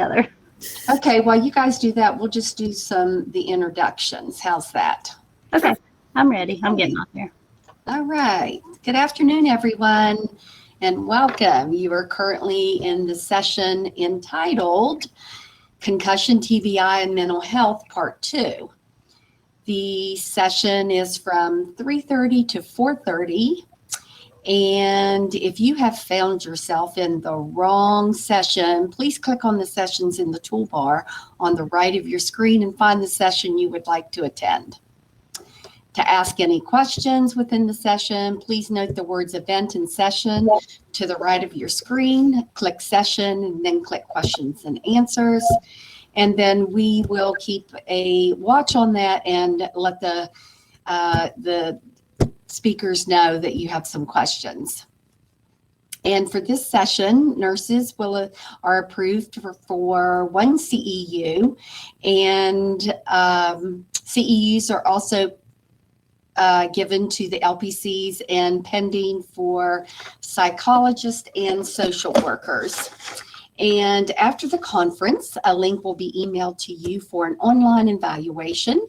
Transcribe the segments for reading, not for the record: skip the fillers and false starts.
together. Okay, while you guys do that, we'll just do the introductions. How's that? Okay, I'm ready. I'm getting on here. All right. Good afternoon, everyone, and welcome. You are currently in the session entitled Concussion TBI and Mental Health Part 2. The session is from 3:30 to 4:30. And if you have found yourself in the wrong session, please click on the sessions in the toolbar on the right of your screen and find the session you would like to attend. To ask any questions within the session, please note the words event and session to the right of your screen. Click session and then click questions and answers. And then we will keep a watch on that and let the speakers know that you have some questions. And for this session, nurses are approved for one CEU, and CEUs are also given to the LPCs and pending for psychologists and social workers. And after the conference, a link will be emailed to you for an online evaluation.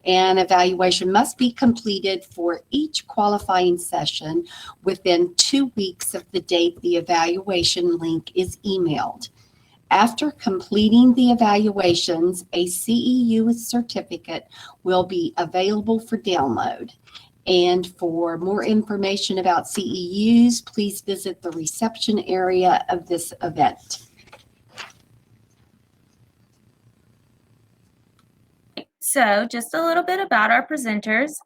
And evaluation must be completed for each qualifying session within 2 weeks of the date the evaluation link is emailed. After completing the evaluations, a CEU certificate will be available for download. And for more information about CEUs, please visit the reception area of this event. So just a little bit about our presenters.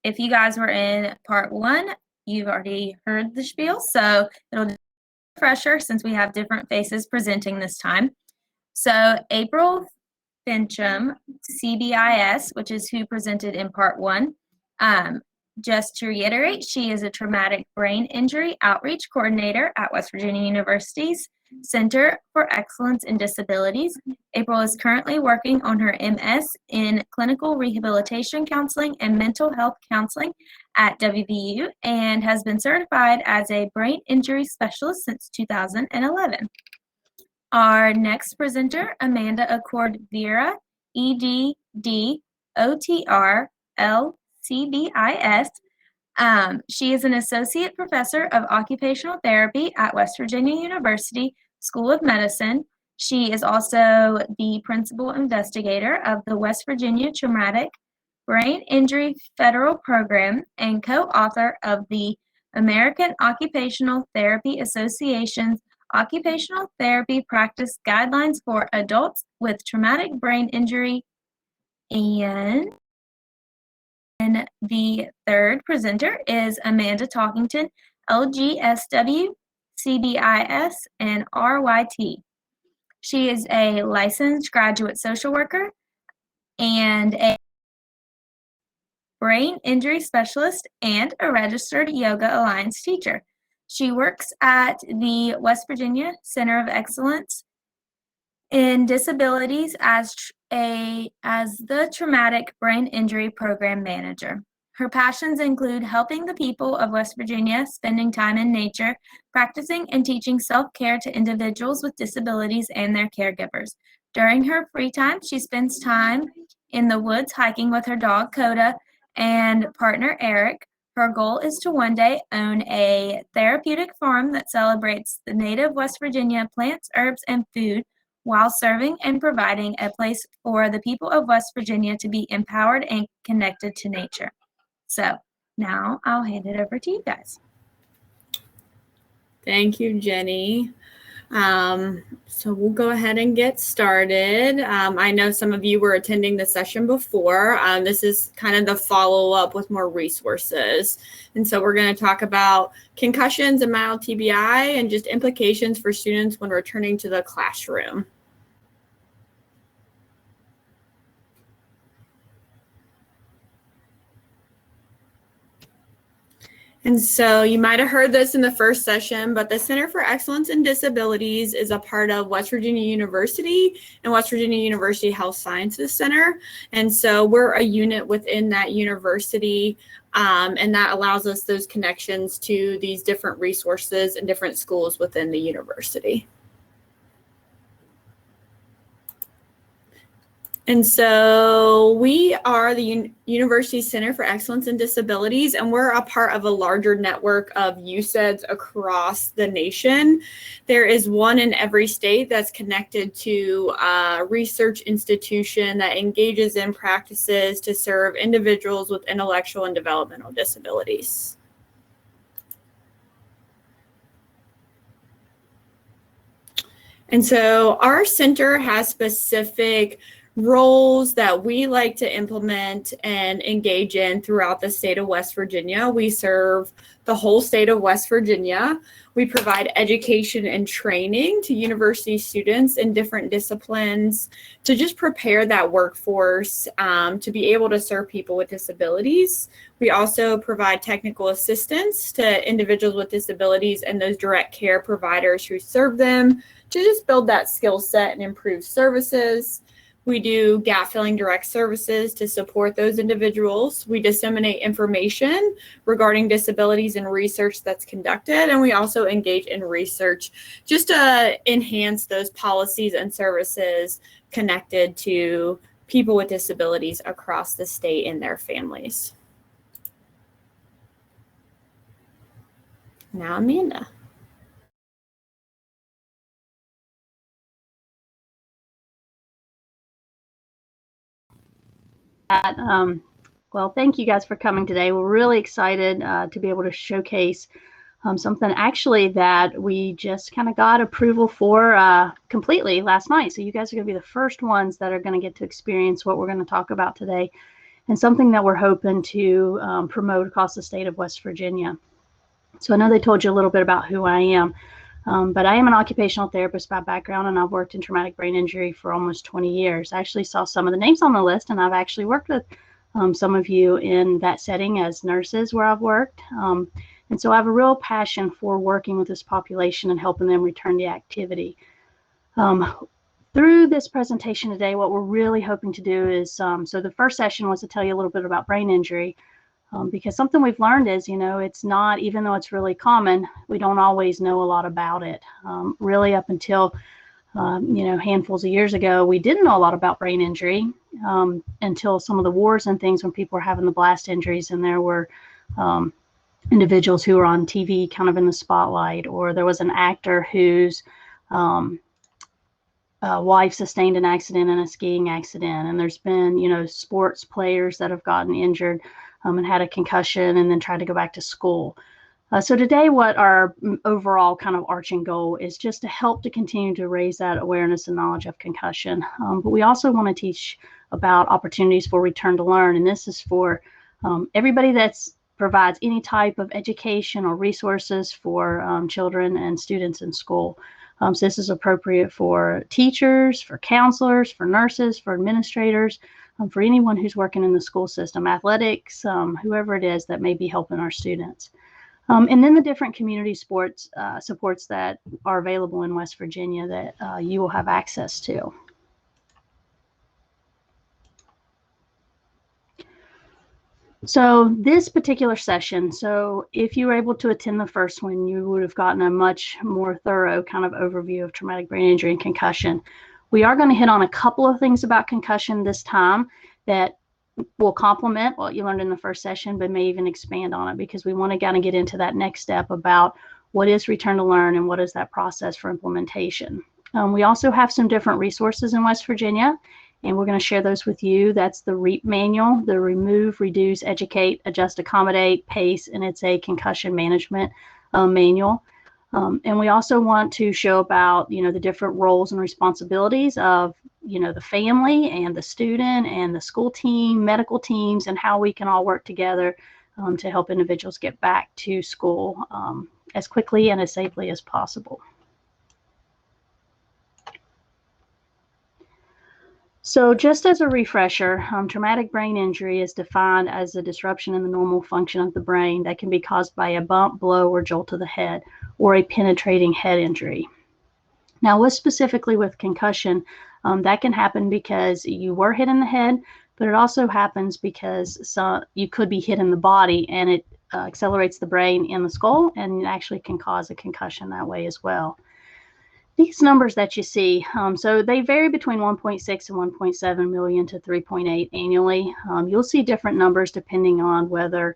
If you guys were in part 1, you've already heard the spiel, so it'll be a refresher since we have different faces presenting this time. So April Fincham, CBIS, which is who presented in part 1. Just to reiterate, she is a traumatic brain injury outreach coordinator at West Virginia University's Center for Excellence in Disabilities. April is currently working on her MS in clinical rehabilitation counseling and mental health counseling at WVU and has been certified as a brain injury specialist since 2011. Our next presenter, Amanda Accord-Vera, EDD, OTR, LCBIS. She is an associate professor of occupational therapy at West Virginia University School of Medicine. She is also the principal investigator of the West Virginia Traumatic Brain Injury Federal Program and co-author of the American Occupational Therapy Association's Occupational Therapy Practice Guidelines for Adults with Traumatic Brain Injury. And the third presenter is Amanda Talkington, LGSW, CBIS, and RYT. She is a licensed graduate social worker and a brain injury specialist and a registered Yoga Alliance teacher. She works at the West Virginia Center of Excellence in Disabilities as the Traumatic Brain Injury Program Manager. Her passions include helping the people of West Virginia, spending time in nature, practicing and teaching self-care to individuals with disabilities and their caregivers. During her free time, she spends time in the woods hiking with her dog, Coda, and partner, Eric. Her goal is to one day own a therapeutic farm that celebrates the native West Virginia plants, herbs, and food while serving and providing a place for the people of West Virginia to be empowered and connected to nature. So now I'll hand it over to you guys. Thank you, Jenny. So we'll go ahead and get started. I know some of you were attending the session before. This is kind of the follow-up with more resources. And so we're going to talk about concussions and mild TBI and just implications for students when returning to the classroom. And so you might have heard this in the first session, but the Center for Excellence in Disabilities is a part of West Virginia University and West Virginia University Health Sciences Center. And so we're a unit within that university, and that allows us those connections to these different resources and different schools within the university. And so we are the University Center for Excellence in Disabilities, and we're a part of a larger network of UCEDs across the nation. There is one in every state that's connected to a research institution that engages in practices to serve individuals with intellectual and developmental disabilities. And so our center has specific roles that we like to implement and engage in throughout the state of West Virginia. We serve the whole state of West Virginia. We provide education and training to university students in different disciplines to just prepare that workforce to be able to serve people with disabilities. We also provide technical assistance to individuals with disabilities and those direct care providers who serve them to just build that skill set and improve services. We do gap filling direct services to support those individuals. We disseminate information regarding disabilities and research that's conducted. And we also engage in research just to enhance those policies and services connected to people with disabilities across the state and their families. Now, Amanda. Well, thank you guys for coming today. We're really excited to be able to showcase something actually that we just kind of got approval for completely last night. So you guys are going to be the first ones that are going to get to experience what we're going to talk about today, and something that we're hoping to promote across the state of West Virginia. So I know they told you a little bit about who I am. But I am an occupational therapist by background, and I've worked in traumatic brain injury for almost 20 years. I actually saw some of the names on the list, and I've actually worked with some of you in that setting as nurses where I've worked. And so I have a real passion for working with this population and helping them return to activity. Through this presentation today, what we're really hoping to do is, so the first session was to tell you a little bit about brain injury. Because something we've learned is, it's not, even though it's really common, we don't always know a lot about it. Really up until, handfuls of years ago, we didn't know a lot about brain injury until some of the wars and things when people were having the blast injuries, and there were individuals who were on TV kind of in the spotlight, or there was an actor whose wife sustained an accident in a skiing accident. And there's been, sports players that have gotten injured and had a concussion and then tried to go back to school. So today, what our overall kind of arching goal is just to help to continue to raise that awareness and knowledge of concussion. But we also want to teach about opportunities for return to learn. And this is for everybody that provides any type of education or resources for children and students in school. So this is appropriate for teachers, for counselors, for nurses, for administrators, for anyone who's working in the school system, athletics, whoever it is that may be helping our students. And then the different community sports supports that are available in West Virginia that you will have access to. So this particular session, so if you were able to attend the first one, you would have gotten a much more thorough kind of overview of traumatic brain injury and concussion. We are going to hit on a couple of things about concussion this time that will complement what you learned in the first session, but may even expand on it, because we want to kind of get into that next step about what is return to learn and what is that process for implementation. We also have some different resources in West Virginia, and we're going to share those with you. That's the REAP manual, the Remove, Reduce, Educate, Adjust, Accommodate, PACE, and it's a concussion management manual. And we also want to show about, the different roles and responsibilities of, the family and the student and the school team, medical teams, and how we can all work together to help individuals get back to school as quickly and as safely as possible. So just as a refresher, traumatic brain injury is defined as a disruption in the normal function of the brain that can be caused by a bump, blow, or jolt to the head, or a penetrating head injury. Now, what specifically with concussion, that can happen because you were hit in the head, but it also happens because you could be hit in the body, and it accelerates the brain in the skull and actually can cause a concussion that way as well. these numbers that you see, so they vary between 1.6 and 1.7 million to 3.8 annually. You'll see different numbers depending on whether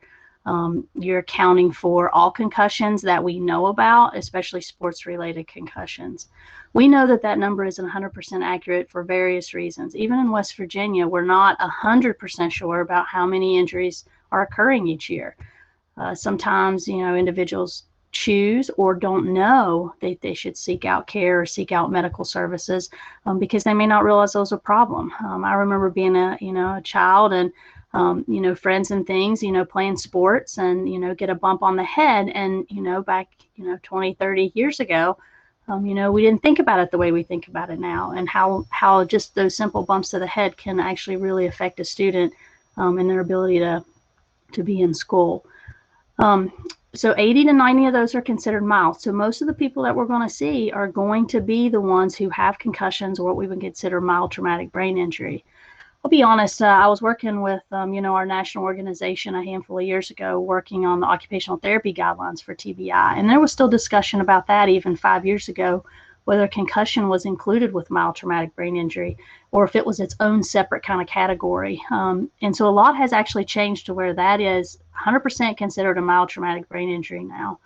you're accounting for all concussions that we know about, especially sports-related concussions. We know that that number isn't 100% accurate for various reasons. Even in West Virginia, we're not 100% sure about how many injuries are occurring each year. Sometimes, individuals choose or don't know that they should seek out care or seek out medical services because they may not realize those are a problem. I remember being a child and friends and things, playing sports and, get a bump on the head. And, back, 20, 30 years ago, we didn't think about it the way we think about it now, and how just those simple bumps to the head can actually really affect a student and their ability to be in school. So 80 to 90 of those are considered mild. So most of the people that we're going to see are going to be the ones who have concussions or what we would consider mild traumatic brain injury. I'll be honest, I was working with, our national organization a handful of years ago, working on the occupational therapy guidelines for TBI. And there was still discussion about that even 5 years ago, whether concussion was included with mild traumatic brain injury or if it was its own separate kind of category. And so a lot has actually changed to where that is 100% considered a mild traumatic brain injury now.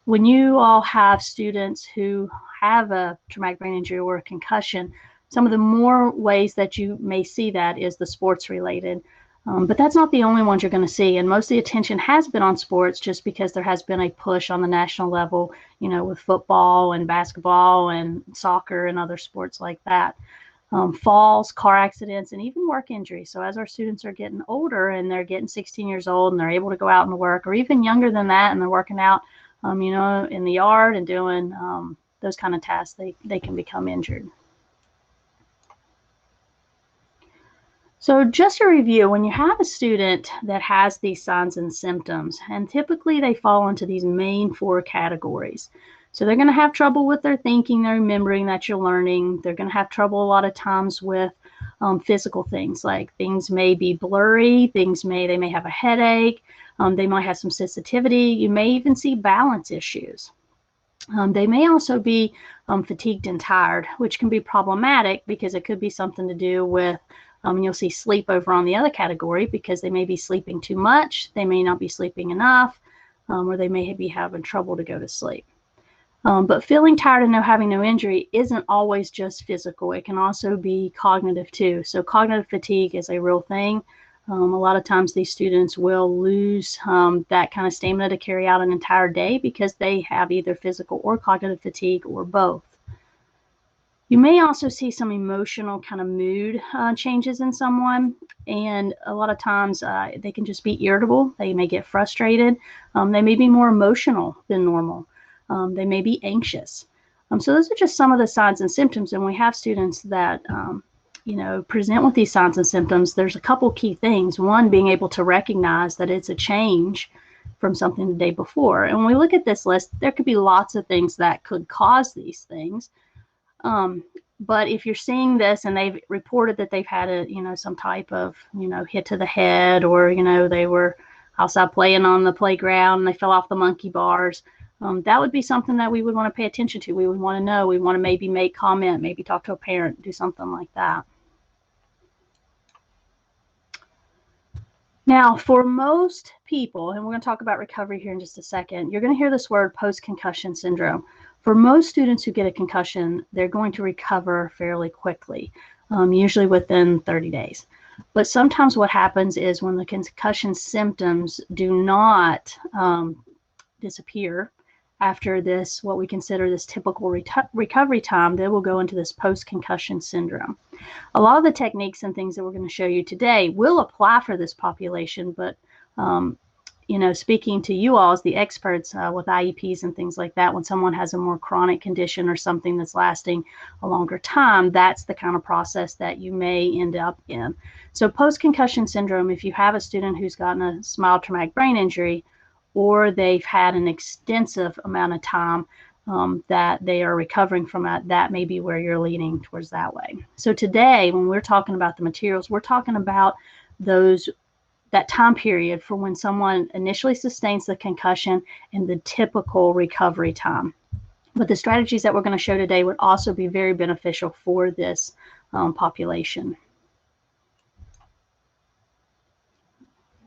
When you all have students who have a traumatic brain injury or a concussion, some of the more ways that you may see that is the sports related. But that's not the only ones you're going to see. And most of the attention has been on sports just because there has been a push on the national level, with football and basketball and soccer and other sports like that. Falls, car accidents, and even work injuries. So as our students are getting older and they're getting 16 years old and they're able to go out and work, or even younger than that, and they're working out, in the yard and doing those kind of tasks, they can become injured. So just a review, when you have a student that has these signs and symptoms, and typically they fall into these main 4 categories. So they're going to have trouble with their thinking, their remembering that you're learning. They're going to have trouble a lot of times with physical things, like things may be blurry, they may have a headache, they might have some sensitivity. You may even see balance issues. They may also be fatigued and tired, which can be problematic because it could be something to do with you'll see sleep over on the other category because they may be sleeping too much, they may not be sleeping enough, or they may be having trouble to go to sleep. But feeling tired and having no injury isn't always just physical. It can also be cognitive too. So cognitive fatigue is a real thing. A lot of times these students will lose that kind of stamina to carry out an entire day because they have either physical or cognitive fatigue or both. You may also see some emotional kind of mood changes in someone, and a lot of times they can just be irritable. They may get frustrated. They may be more emotional than normal. They may be anxious. So those are just some of the signs and symptoms. And we have students that, present with these signs and symptoms. There's a couple key things. One, being able to recognize that it's a change from something the day before. And when we look at this list, there could be lots of things that could cause these things. But if you're seeing this and they've reported that they've had some type of, hit to the head, or, they were outside playing on the playground and they fell off the monkey bars, that would be something that we would want to pay attention to. We would want to know. We want to maybe make comment, maybe talk to a parent, do something like that. Now, for most people, and we're going to talk about recovery here in just a second, you're going to hear this word post-concussion syndrome. For most students who get a concussion, they're going to recover fairly quickly, usually within 30 days. But sometimes what happens is when the concussion symptoms do not disappear after this, what we consider this typical recovery time, they will go into this post-concussion syndrome. A lot of the techniques and things that we're going to show you today will apply for this population, but speaking to you all as the experts with IEPs and things like that, when someone has a more chronic condition or something that's lasting a longer time, that's the kind of process that you may end up in. So post-concussion syndrome, if you have a student who's gotten a mild traumatic brain injury, or they've had an extensive amount of time that they are recovering from that may be where you're leaning towards that way. So today, when we're talking about the materials, we're talking about that time period for when someone initially sustains the concussion and the typical recovery time. But the strategies that we're going to show today would also be very beneficial for this population.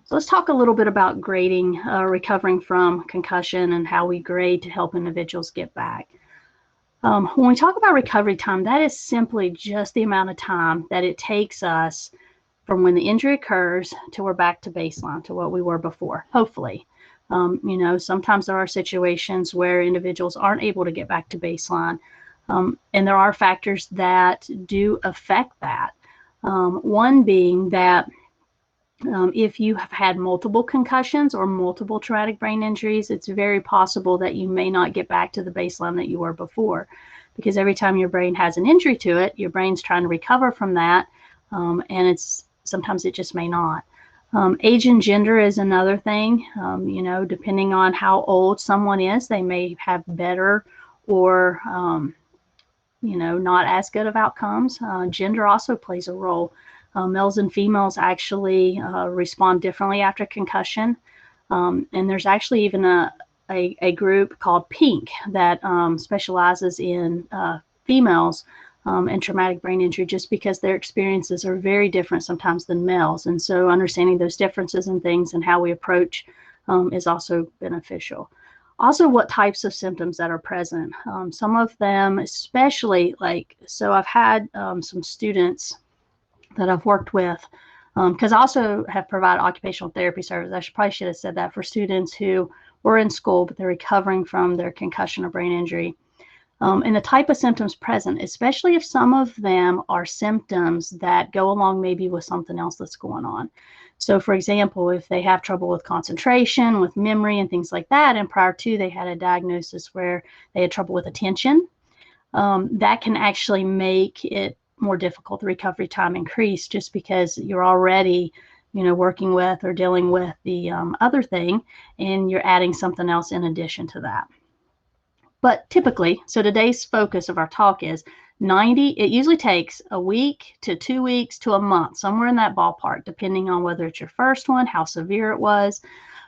So let's talk a little bit about grading, recovering from concussion, and how we grade to help individuals get back. When we talk about recovery time, that is simply just the amount of time that it takes us from when the injury occurs till we're back to baseline, to what we were before, hopefully. You know, sometimes there are situations where individuals aren't able to get back to baseline, and there are factors that do affect that. One being that if you have had multiple concussions or multiple traumatic brain injuries, it's very possible that you may not get back to the baseline that you were before, because every time your brain has an injury to it, your brain's trying to recover from that, and sometimes it just may not. Age and gender is another thing. You know, depending on how old someone is, they may have better or you know, not as good of outcomes. Gender also plays a role. Males and females actually respond differently after concussion. And there's actually even a group called PINK that specializes in females and traumatic brain injury, just because their experiences are very different sometimes than males. And so understanding those differences and things and how we approach is also beneficial. Also, what types of symptoms that are present. Some of them, especially so I've had some students that I've worked with, because I also have provided occupational therapy service. I probably should have said that, for students who were in school, but they're recovering from their concussion or brain injury. And the type of symptoms present, especially if some of them are symptoms that go along maybe with something else that's going on. So for example, if they have trouble with concentration, with memory and things like that, and prior to they had a diagnosis where they had trouble with attention, that can actually make it more difficult, the recovery time increase, just because you're already, you know, working with or dealing with the other thing, and you're adding something else in addition to that. But typically, so today's focus of our talk is it usually takes a week to 2 weeks to a month, somewhere in that ballpark, depending on whether it's your first one, how severe it was.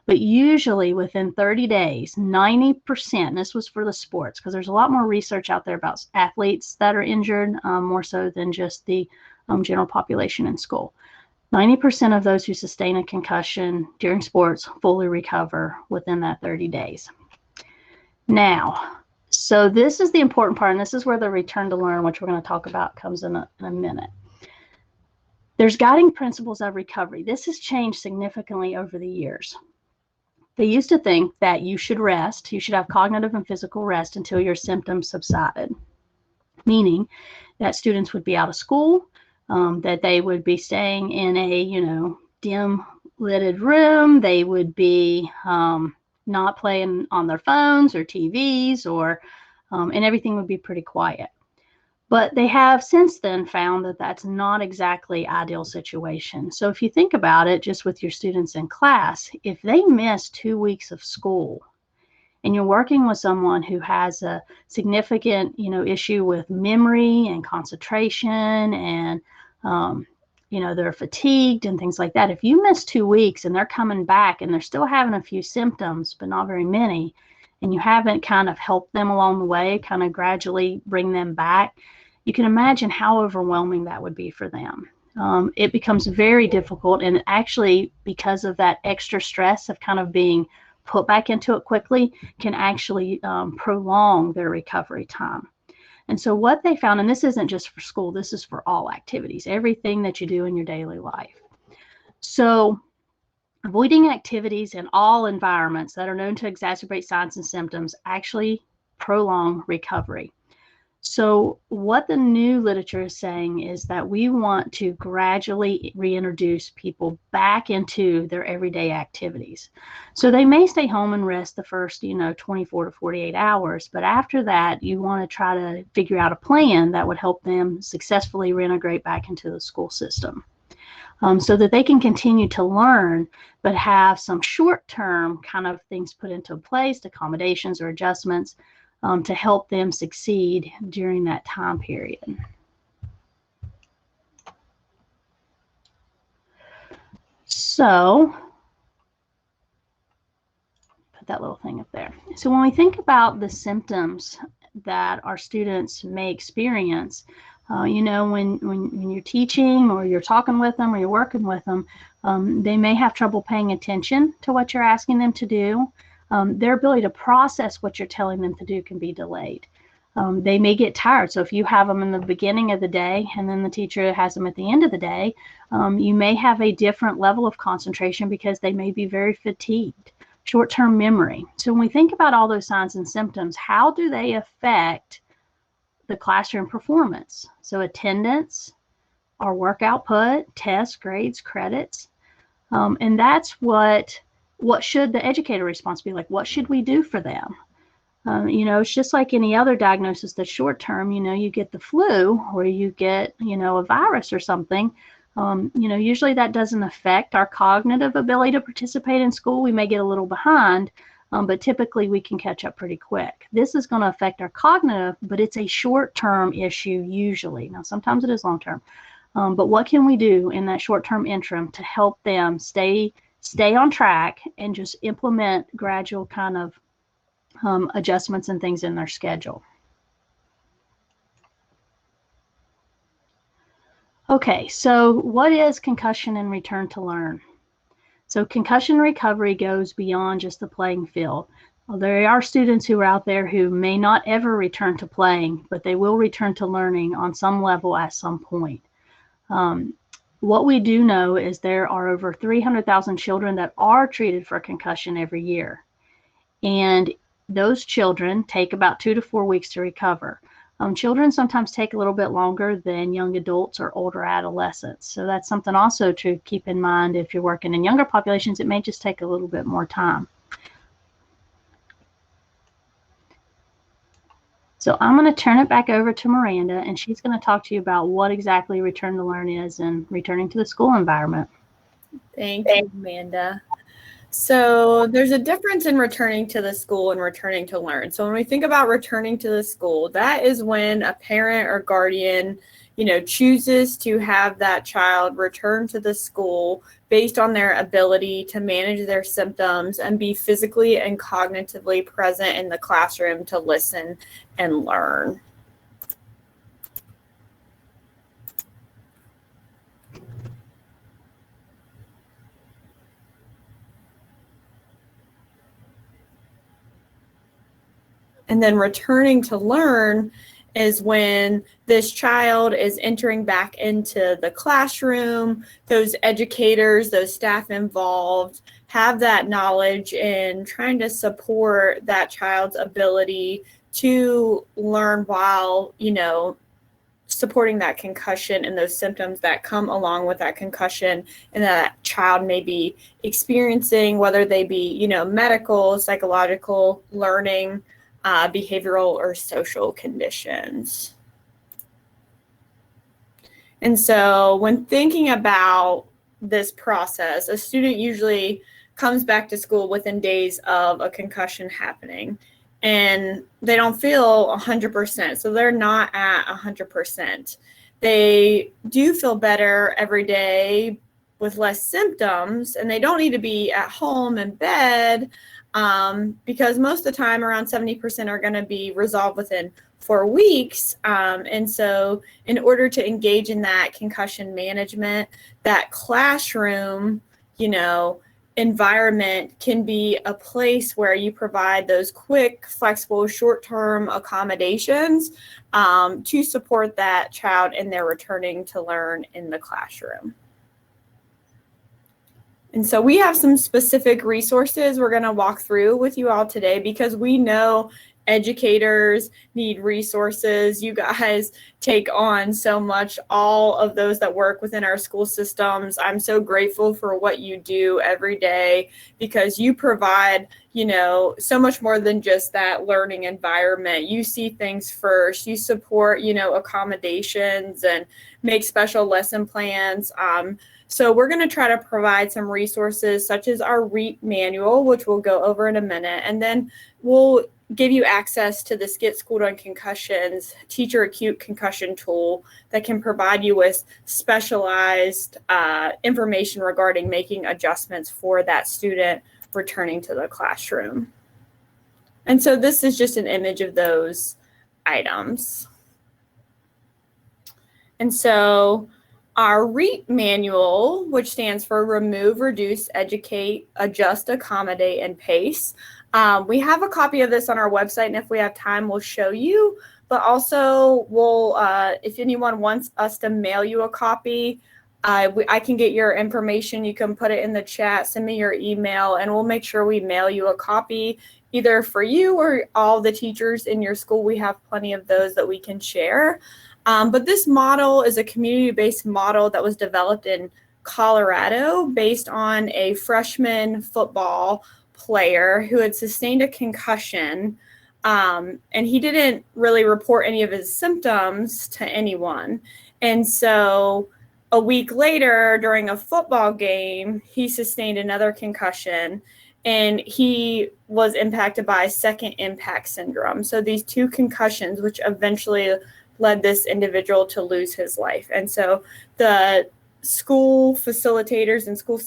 But usually within 30 days, 90%, and this was for the sports, because there's a lot more research out there about athletes that are injured, more so than just the general population in school. 90% of those who sustain a concussion during sports fully recover within that 30 days. Now, so this is the important part, and this is where the return to learn, which we're going to talk about, comes in a minute. There's guiding principles of recovery. This has changed significantly over the years. They used to think that you should rest, you should have cognitive and physical rest until your symptoms subsided, meaning that students would be out of school, that they would be staying in a, you know, dim lighted room, they would be not playing on their phones or TVs, or and everything would be pretty quiet. But they have since then found that that's not exactly ideal situation. So if you think about it, just with your students in class, if they miss 2 weeks of school and you're working with someone who has a significant, you know, issue with memory and concentration, and you know, they're fatigued and things like that. If you miss 2 weeks and they're coming back and they're still having a few symptoms, but not very many, and you haven't kind of helped them along the way, kind of gradually bring them back, you can imagine how overwhelming that would be for them. It becomes very difficult, and actually, because of that extra stress of kind of being put back into it quickly, can actually prolong their recovery time. And so what they found, and this isn't just for school, this is for all activities, everything that you do in your daily life. So avoiding activities in all environments that are known to exacerbate signs and symptoms actually prolong recovery. So what the new literature is saying is that we want to gradually reintroduce people back into their everyday activities. So they may stay home and rest the first, 24 to 48 hours, but after that, you want to try to figure out a plan that would help them successfully reintegrate back into the school system. So that they can continue to learn, but have some short-term kind of things put into place, accommodations or adjustments, to help them succeed during that time period. So, put that little thing up there. So when we think about the symptoms that our students may experience. You know, when you're teaching or you're talking with them or you're working with them, they may have trouble paying attention to what you're asking them to do. Their ability to process what you're telling them to do can be delayed. They may get tired. So if you have them in the beginning of the day and then the teacher has them at the end of the day, you may have a different level of concentration because they may be very fatigued. Short-term memory. So when we think about all those signs and symptoms, how do they affect the classroom performance? So attendance, our work output, tests, grades, credits. And that's what should the educator response be like? What should we do for them? You know, it's just like any other diagnosis that's short term. You know, you get the flu or you get, you know, a virus or something. You know, usually that doesn't affect our cognitive ability to participate in school. We may get a little behind, but typically we can catch up pretty quick. This is going to affect our cognitive, but it's a short-term issue usually. Now, sometimes it is long-term. But what can we do in that short-term interim to help them stay on track and just implement gradual kind of adjustments and things in their schedule? Okay, so what is concussion and return to learn? So concussion recovery goes beyond just the playing field. Well, there are students who are out there who may not ever return to playing, but they will return to learning on some level at some point. What we do know is there are over 300,000 children that are treated for concussion every year. And those children take about 2 to 4 weeks to recover. Children sometimes take a little bit longer than young adults or older adolescents. So that's something also to keep in mind. If you're working in younger populations, it may just take a little bit more time. So I'm going to turn it back over to Miranda, and she's going to talk to you about what exactly return to learn is and returning to the school environment. Thank you, Amanda. So there's a difference in returning to the school and returning to learn. So when we think about returning to the school, that is when a parent or guardian, you know, chooses to have that child return to the school based on their ability to manage their symptoms and be physically and cognitively present in the classroom to listen and learn. And then returning to learn is when this child is entering back into the classroom. Those educators, those staff involved have that knowledge in trying to support that child's ability to learn while, you know, supporting that concussion and those symptoms that come along with that concussion and that child may be experiencing, whether they be, you know, medical, psychological, learning, behavioral or social conditions. And so when thinking about this process, a student usually comes back to school within days of a concussion happening and they don't feel 100%. So they're not at 100%. They do feel better every day with less symptoms, and they don't need to be at home in bed because most of the time around 70% are going to be resolved within 4 weeks. And so in order to engage in that concussion management, that classroom, you know, environment can be a place where you provide those quick, flexible, short-term accommodations to support that child in their returning to learn in the classroom. And so we have some specific resources we're going to walk through with you all today because we know educators need resources. You guys take on so much, all of those that work within our school systems. I'm so grateful for what you do every day because you provide, you know, so much more than just that learning environment. You see things first. You support, you know, accommodations and make special lesson plans. So we're going to try to provide some resources such as our REAP manual, which we'll go over in a minute, and then we'll give you access to the Get Schooled on Concussions teacher acute concussion tool that can provide you with specialized information regarding making adjustments for that student returning to the classroom. And so this is just an image of those items. And so our REAP manual, which stands for Remove, Reduce, Educate, Adjust, Accommodate, and Pace. We have a copy of this on our website, and if we have time, we'll show you. But also, we'll, if anyone wants us to mail you a copy, I can get your information. You can put it in the chat, send me your email, and we'll make sure we mail you a copy, either for you or all the teachers in your school. We have plenty of those that we can share. But this model is a community-based model that was developed in Colorado based on a freshman football player who had sustained a concussion, and he didn't really report any of his symptoms to anyone. And so a week later, during a football game, he sustained another concussion, and he was impacted by second impact syndrome. So these two concussions, which eventually led this individual to lose his life. And so the school facilitators and school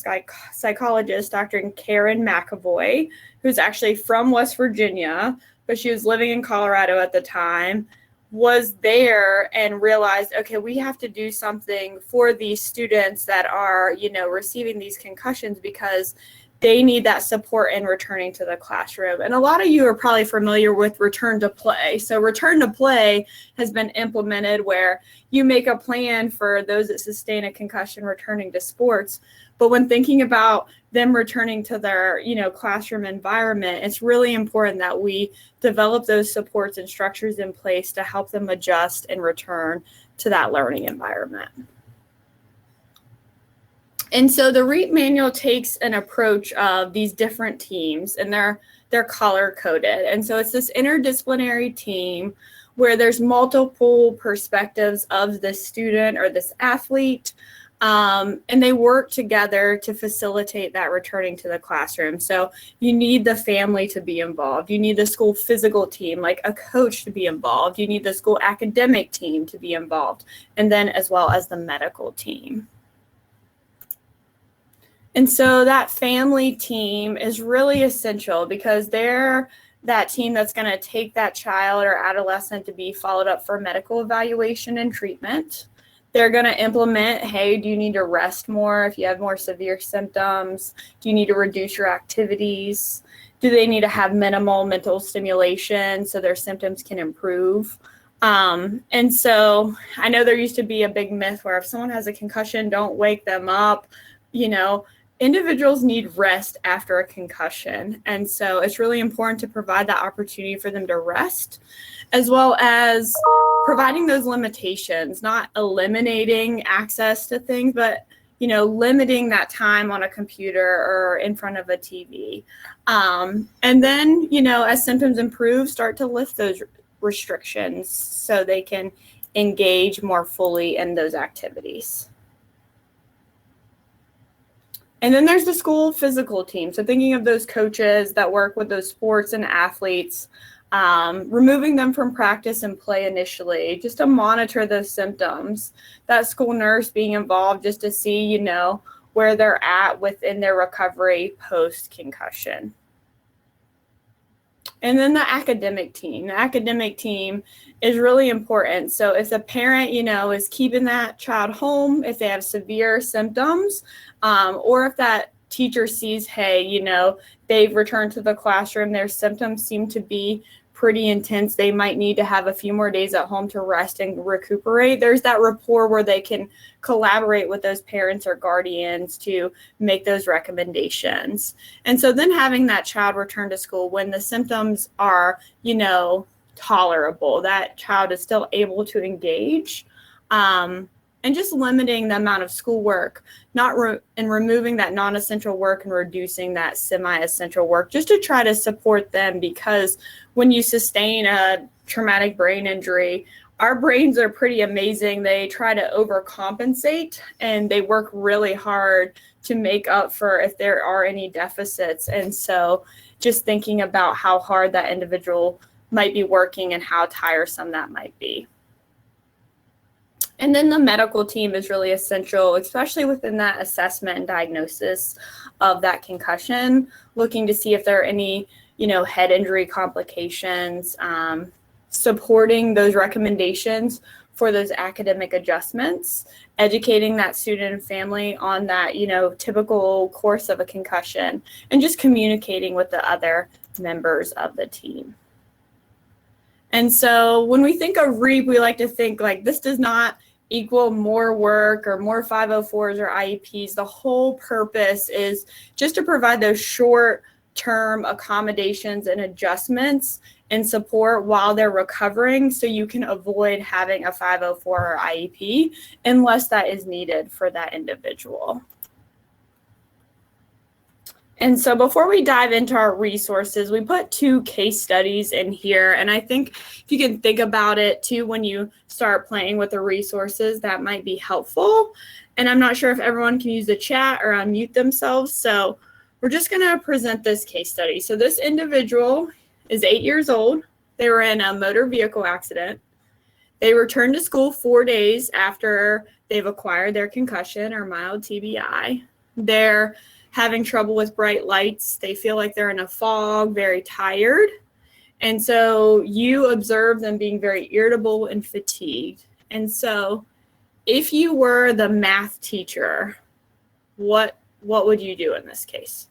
psychologist, Dr. Karen McAvoy, who's actually from West Virginia, but she was living in Colorado at the time, was there and realized, okay, we have to do something for these students that are, receiving these concussions, because they need that support in returning to the classroom. And a lot of you are probably familiar with return to play. So return to play has been implemented where you make a plan for those that sustain a concussion returning to sports. But when thinking about them returning to their, classroom environment, it's really important that we develop those supports and structures in place to help them adjust and return to that learning environment. And so the REAP manual takes an approach of these different teams, and they're color coded. And so it's this interdisciplinary team where there's multiple perspectives of this student or this athlete, and they work together to facilitate that returning to the classroom. So you need the family to be involved. You need the school physical team, like a coach, to be involved. You need the school academic team to be involved, and then as well as the medical team. And so that family team is really essential, because they're that team that's going to take that child or adolescent to be followed up for medical evaluation and treatment. They're going to implement, hey, do you need to rest more if you have more severe symptoms? Do you need to reduce your activities? Do they need to have minimal mental stimulation so their symptoms can improve? And so I know there used to be a big myth where if someone has a concussion, don't wake them up. Individuals need rest after a concussion. And so it's really important to provide that opportunity for them to rest, as well as providing those limitations, not eliminating access to things, but, limiting that time on a computer or in front of a TV. And then, as symptoms improve, start to lift those restrictions so they can engage more fully in those activities. And then there's the school physical team. So thinking of those coaches that work with those sports and athletes, removing them from practice and play initially, just to monitor those symptoms. That school nurse being involved just to see, where they're at within their recovery post-concussion. And then the academic team. The academic team is really important. So if the parent, is keeping that child home, if they have severe symptoms, or if that teacher sees, hey, they've returned to the classroom, their symptoms seem to be pretty intense, they might need to have a few more days at home to rest and recuperate. There's that rapport where they can collaborate with those parents or guardians to make those recommendations. And so then having that child return to school when the symptoms are, tolerable, that child is still able to engage, and just limiting the amount of schoolwork, and removing that non-essential work and reducing that semi-essential work, just to try to support them. Because when you sustain a traumatic brain injury, our brains are pretty amazing. They try to overcompensate, and they work really hard to make up for if there are any deficits. And so just thinking about how hard that individual might be working and how tiresome that might be. And then the medical team is really essential, especially within that assessment and diagnosis of that concussion, looking to see if there are any, head injury complications, supporting those recommendations for those academic adjustments, educating that student and family on that, typical course of a concussion, and just communicating with the other members of the team. And so when we think of REAP, we like to think like this does not equal more work or more 504s or IEPs. The whole purpose is just to provide those short-term accommodations and adjustments and support while they're recovering, so you can avoid having a 504 or IEP unless that is needed for that individual. And so before we dive into our resources, we put 2 case studies in here. And I think if you can think about it too, when you start playing with the resources, that might be helpful. And I'm not sure if everyone can use the chat or unmute themselves. So we're just going to present this case study. So this individual is 8 years old. They were in a motor vehicle accident. They returned to school 4 days after they've acquired their concussion or mild TBI. They're having trouble with bright lights. They feel like they're in a fog, very tired. And so you observe them being very irritable and fatigued. And so if you were the math teacher, what would you do in this case?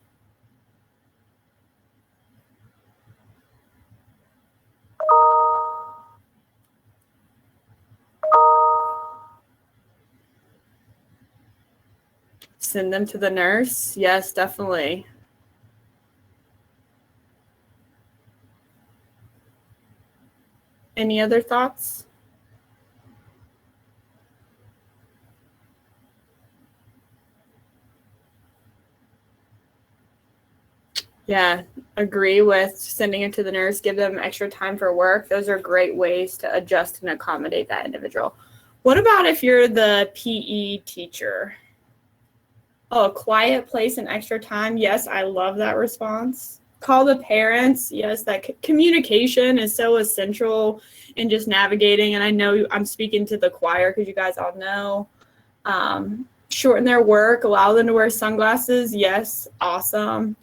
Send them to the nurse? Yes, definitely. Any other thoughts? Yeah, agree with sending it to the nurse, give them extra time for work. Those are great ways to adjust and accommodate that individual. What about if you're the PE teacher? Oh, a quiet place and extra time. Yes, I love that response. Call the parents. Yes, that communication is so essential in just navigating. And I know I'm speaking to the choir because you guys all know. Shorten their work, allow them to wear sunglasses. Yes, awesome.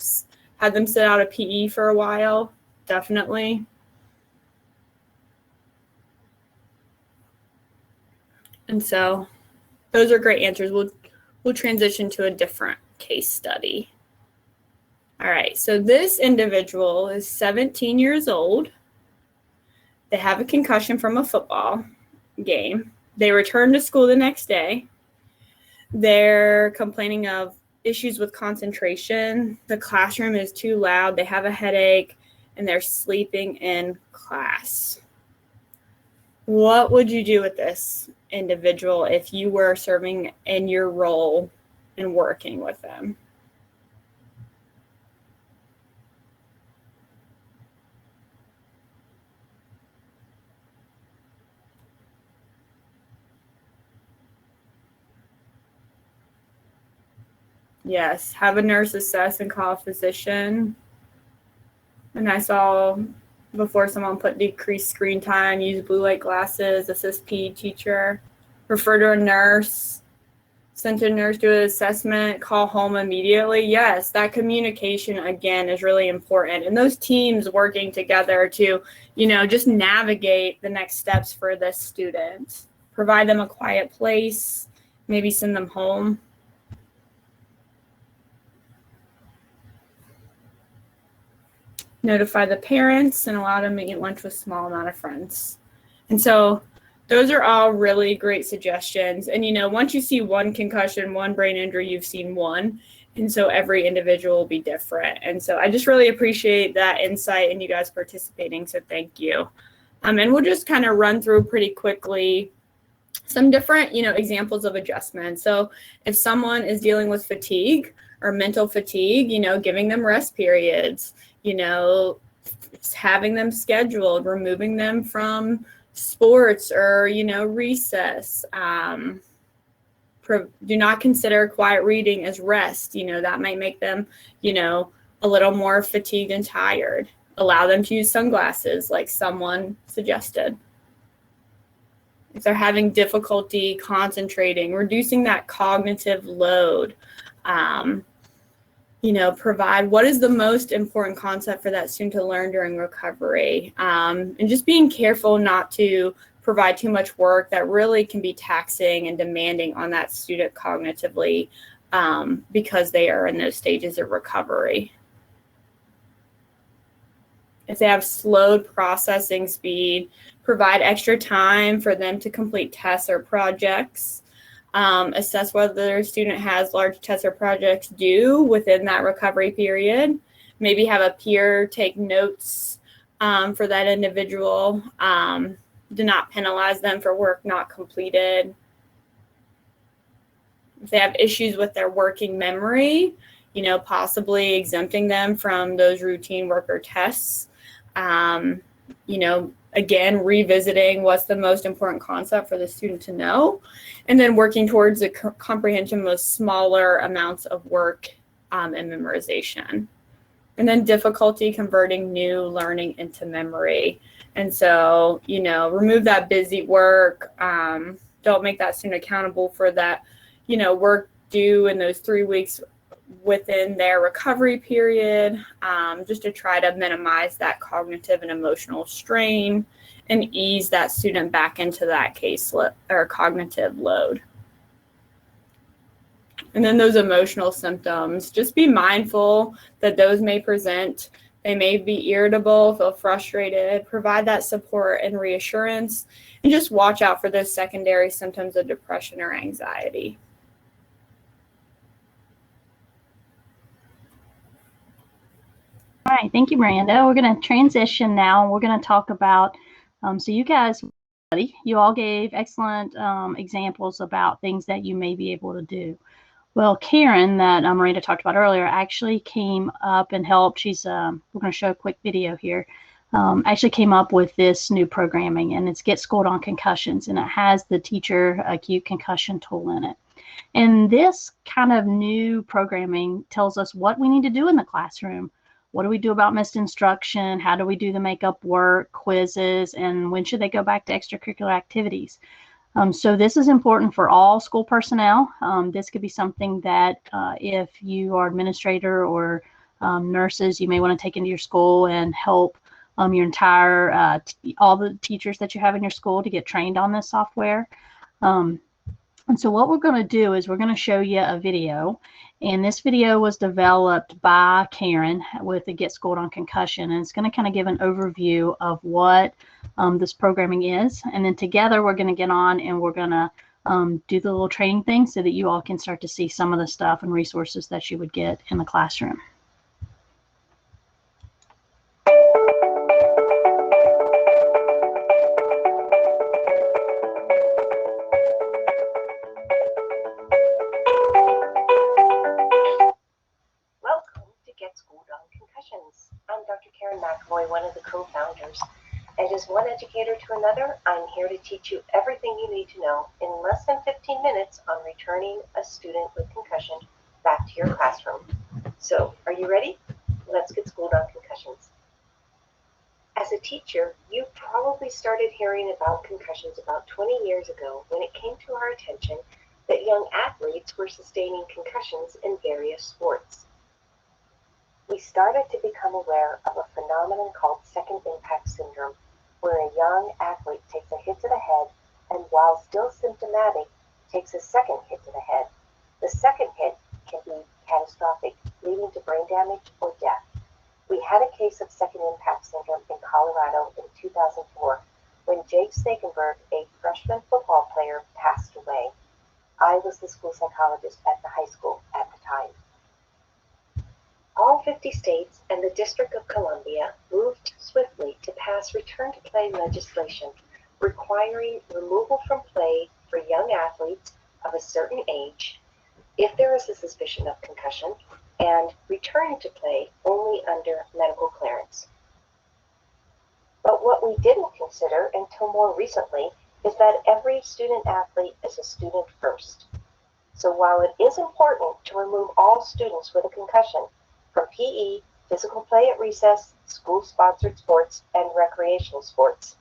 Have them sit out of PE for a while. Definitely. And so those are great answers. We'll transition to a different case study. All right, so this individual is 17 years old. They have a concussion from a football game. They return to school the next day. They're complaining of issues with concentration. The classroom is too loud. They have a headache, and they're sleeping in class. What would you do with this individual if you were serving in your role and working with them? Yes, have a nurse assess and call a physician. And I saw before someone put decreased screen time, use blue light glasses, assist PE teacher, refer to a nurse, send to a nurse, do an assessment, call home immediately. Yes, that communication, again, is really important. And those teams working together to, just navigate the next steps for this student. Provide them a quiet place, maybe send them home. Notify the parents and allow them to eat lunch with a small amount of friends. And so those are all really great suggestions. And, once you see one concussion, one brain injury, you've seen one. And so every individual will be different. And so I just really appreciate that insight and you guys participating. So thank you. And we'll just kind of run through pretty quickly some different, examples of adjustments. So if someone is dealing with fatigue or mental fatigue, giving them rest periods, having them scheduled, removing them from sports or, recess. Do not consider quiet reading as rest. That might make them, a little more fatigued and tired. Allow them to use sunglasses like someone suggested. If they're having difficulty concentrating, reducing that cognitive load. provide what is the most important concept for that student to learn during recovery, and just being careful not to provide too much work that really can be taxing and demanding on that student cognitively, because they are in those stages of recovery. If they have slowed processing speed, provide extra time for them to complete tests or projects. Assess whether their student has large tests or projects due within that recovery period. Maybe have a peer take notes for that individual. Do not penalize them for work not completed. If they have issues with their working memory, possibly exempting them from those routine work or tests. Again, revisiting what's the most important concept for the student to know, and then working towards the comprehension with smaller amounts of work and memorization. And then difficulty converting new learning into memory. And so, remove that busy work. Don't make that student accountable for that, work due in those 3 weeks within their recovery period, just to try to minimize that cognitive and emotional strain and ease that student back into that or cognitive load. And then those emotional symptoms, just be mindful that those may present. They may be irritable, feel frustrated, provide that support and reassurance, and just watch out for those secondary symptoms of depression or anxiety. All right, thank you, Miranda. We're going to transition now. We're going to talk about, so you guys, you all gave excellent examples about things that you may be able to do. Well, Karen, that Miranda talked about earlier, actually came up and helped. She's, we're going to show a quick video here. Actually came up with this new programming, and it's Get Schooled on Concussions, and it has the teacher acute concussion tool in it. And this kind of new programming tells us what we need to do in the classroom. What do we do about missed instruction? How do we do the makeup work, quizzes, and when should they go back to extracurricular activities? So this is important for all school personnel. This could be something that if you are administrator or nurses, you may want to take into your school and help your entire, all the teachers that you have in your school to get trained on this software. And so what we're going to do is we're going to show you a video, and this video was developed by Karen with the Get Schooled on Concussion, and it's going to kind of give an overview of what this programming is, and then together we're going to get on and we're going to do the little training thing so that you all can start to see some of the stuff and resources that you would get in the classroom. I'm Dr. Karen McAvoy, one of the co-founders, and as one educator to another, I'm here to teach you everything you need to know in less than 15 minutes on returning a student with concussion back to your classroom. So, are you ready? Let's get schooled on concussions. As a teacher, you probably started hearing about concussions about 20 years ago when it came to our attention that young athletes were sustaining concussions in various sports. We started to become aware of a phenomenon called second impact syndrome, where a young athlete takes a hit to the head and, while still symptomatic, takes a second hit to the head. The second hit can be catastrophic, leading to brain damage or death. We had a case of second impact syndrome in Colorado in 2004 when Jake Stegenberg, a freshman football player, passed away. I was the school psychologist at the high school at the time. All 50 states and the District of Columbia moved swiftly to pass return-to-play legislation requiring removal from play for young athletes of a certain age if there is a suspicion of concussion, and returning to play only under medical clearance. But what we didn't consider until more recently is that every student athlete is a student first. So while it is important to remove all students with a concussion from PE, physical play at recess, school-sponsored sports, and recreational sports,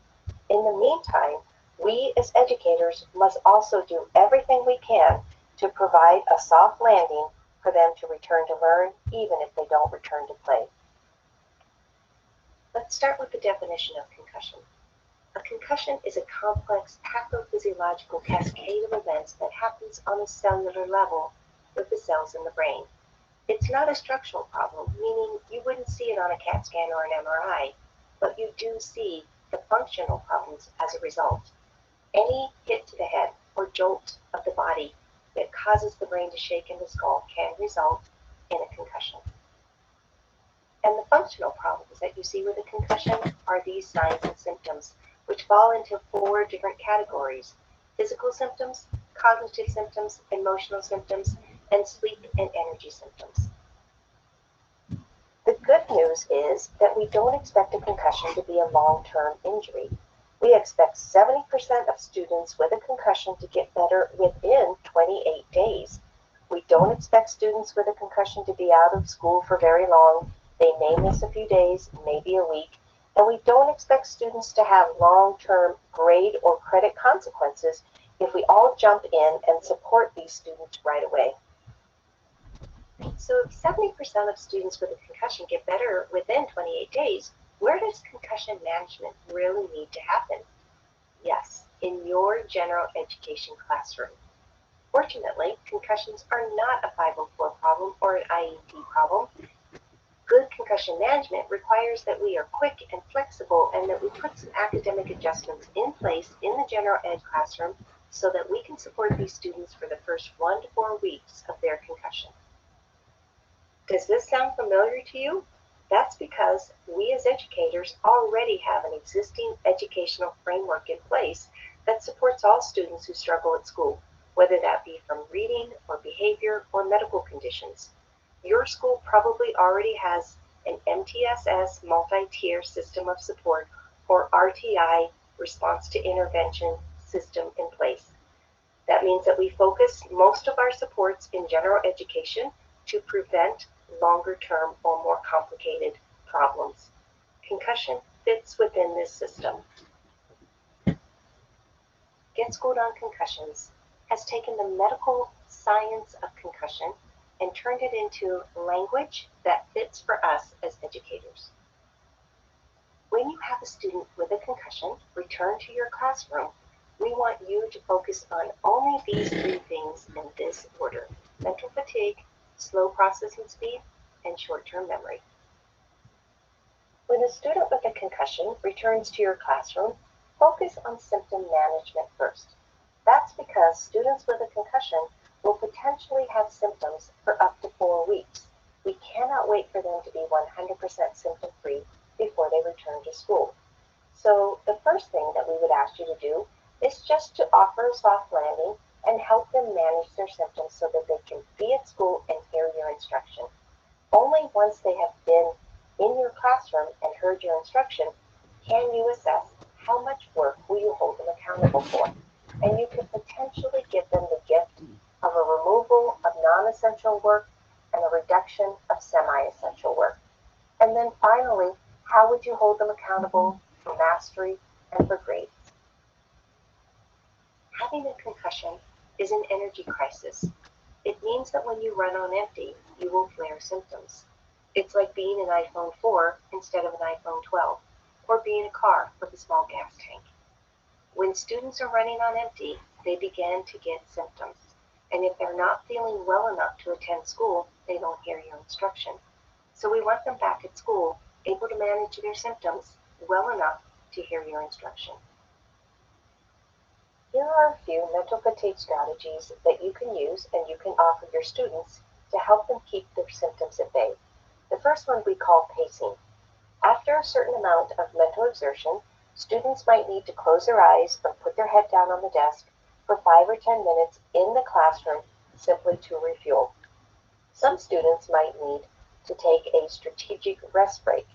in the meantime, we as educators must also do everything we can to provide a soft landing for them to return to learn, even if they don't return to play. Let's start with the definition of concussion. A concussion is a complex pathophysiological cascade of events that happens on a cellular level with the cells in the brain. It's not a structural problem, meaning you wouldn't see it on a CAT scan or an MRI, but you do see the functional problems as a result. Any hit to the head or jolt of the body that causes the brain to shake in the skull can result in a concussion. And the functional problems that you see with a concussion are these signs and symptoms, which fall into 4 different categories: physical symptoms, cognitive symptoms, emotional symptoms, and sleep and energy symptoms. The good news is that we don't expect a concussion to be a long-term injury. We expect 70% of students with a concussion to get better within 28 days. We don't expect students with a concussion to be out of school for very long. They may miss a few days, maybe a week, and we don't expect students to have long-term grade or credit consequences if we all jump in and support these students right away. So if 70% of students with a concussion get better within 28 days, where does concussion management really need to happen? Yes, in your general education classroom. Fortunately, concussions are not a 504 problem or an IEP problem. Good concussion management requires that we are quick and flexible and that we put some academic adjustments in place in the general ed classroom so that we can support these students for the first 1 to 4 weeks of their concussion. Does this sound familiar to you? That's because we as educators already have an existing educational framework in place that supports all students who struggle at school, whether that be from reading or behavior or medical conditions. Your school probably already has an MTSS multi-tier system of support or RTI response to intervention system in place. That means that we focus most of our supports in general education to prevent longer-term or more complicated problems. Concussion fits within this system. Get Schooled on Concussions has taken the medical science of concussion and turned it into language that fits for us as educators. When you have a student with a concussion return to your classroom, we want you to focus on only these 3 things in this order: mental fatigue, slow processing speed, and short-term memory. When a student with a concussion returns to your classroom, focus on symptom management first. That's because students with a concussion will potentially have symptoms for up to 4 weeks. We cannot wait for them to be 100% symptom-free before they return to school. So the first thing that we would ask you to do is just to offer a soft landing and help them manage their symptoms so that they can be at school and hear your instruction. Only once they have been in your classroom and heard your instruction can you assess how much work will you hold them accountable for. And you could potentially give them the gift of a removal of non-essential work and a reduction of semi-essential work. And then finally, how would you hold them accountable for mastery and for grades? Having a concussion is an energy crisis. It means that when you run on empty, you will flare symptoms. It's like being an iPhone 4 instead of an iPhone 12, or being a car with a small gas tank. When students are running on empty, they begin to get symptoms. And if they're not feeling well enough to attend school, they don't hear your instruction. So we want them back at school, able to manage their symptoms well enough to hear your instruction. Here are a few mental fatigue strategies that you can use and you can offer your students to help them keep their symptoms at bay. The first one we call pacing. After a certain amount of mental exertion, students might need to close their eyes or put their head down on the desk for 5 or 10 minutes in the classroom simply to refuel. Some students might need to take a strategic rest break.